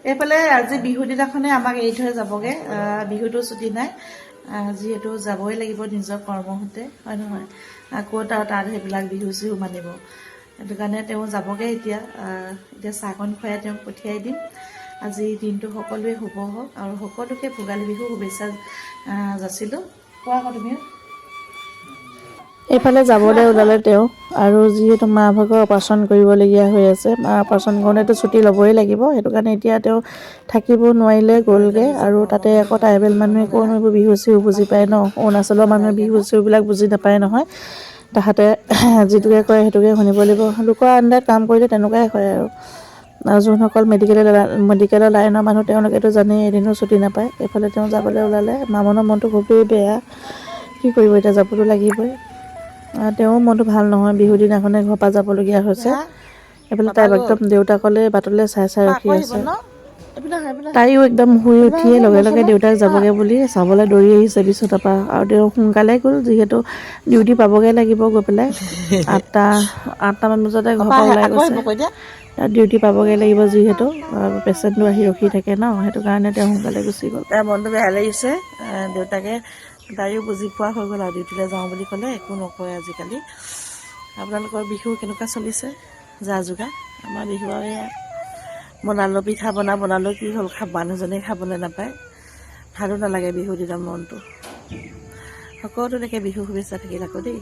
এইফালে আজি বিহু দিনাখনে আমাক এৰি থৈ যাবগে বিহুতো ছুটি নাই যিহেতু যাবই লাগিব নিজৰ কৰ্মসূত্ৰে হয় নহয় ক'ত আৰু তাত সেইবিলাক বিহু চিহু মানিব সেইটো কাৰণে তেওঁ যাবগে এতিয়া চাহকণ খুৱাই তেওঁক পঠিয়াই দিম আজি দিনটো সকলোৱে শুভ হওক আৰু সকলোকে ভোগালী বিহু শুভেচ্ছা যাচিলোঁ কোৱা আকৌ তুমি এইফালে যাবলৈ ওলালে তেওঁ আৰু যিহেতু মা ভাগৰ অপাৰেশ্যন কৰিবলগীয়া হৈ আছে মা অপাৰেশ্যন কৰোঁতেতো ছুটি ল'বই লাগিব সেইটো কাৰণে এতিয়া তেওঁ থাকিব নোৱাৰিলে গ'লগৈ আৰু তাতে আকৌ ট্ৰাইবেল মানুহে ক'নো এইবোৰ বিহু চিহু বুজি পায় ন অৰুণাচলৰ মানুহে বিহু চিহুবিলাক বুজি নাপায় নহয় তাহাঁতে যিটোকে কয় সেইটোকে শুনিব লাগিব লোকৰ আণ্ডাৰত কাম কৰিলে তেনেকুৱাই হয় আৰু যোনসকল মেডিকেলৰ লাইনৰ মানুহ তেওঁলোকেতো জানেই এদিনো ছুটি নাপায় এইফালে তেওঁ যাবলৈ ওলালে মামনৰ মনটো খুবেই বেয়া কি কৰিব এতিয়া যাবতো লাগিবই তেওঁৰ মনটো ভাল নহয় বিহু দিনাখনে ঘৰৰ পৰা যাবলগীয়া হৈছে এইফালে তাই একদম দেউতাকলৈ বাটলৈ চাই ৰখি আছে তাইও একদম শুই উঠিয়ে লগে লগে দেউতাক যাবগৈ বুলি চাবলৈ দৌৰি আহিছে বিচনাৰ পৰা আৰু তেওঁ সোনকালে গ'ল যিহেতু ডিউটি পাবগৈ লাগিব গৈ পেলাই 8টামান বজাতে ঘৰৰ পৰা ওলাই গৈছে ডিউটি পাবগৈ লাগিব যিহেতু পেচেণ্টটো আহি ৰখি থাকে ন সেইটো কাৰণে তেওঁ সোনকালে গুচি গ'ল তাৰ মনটো বেয়া লাগিছে দেউতাকে তাইও বুজি পোৱা হৈ গ'ল আৰু ডিউটিলৈ যাওঁ বুলি ক'লে একো নকয় আজিকালি আপোনালোকৰ বিহু কেনেকুৱা চলিছে যা যোগাৰ আমাৰ বিহু আৰু এয়া বনালোঁ পিঠা বনালোঁ কি হ'ল মানুহজনে খাবলৈ নাপায় ভালো নালাগে বিহু দিনৰ মনটো সকলোলৈকে বিহু শুভেচ্ছা থাকিল আকৌ দেই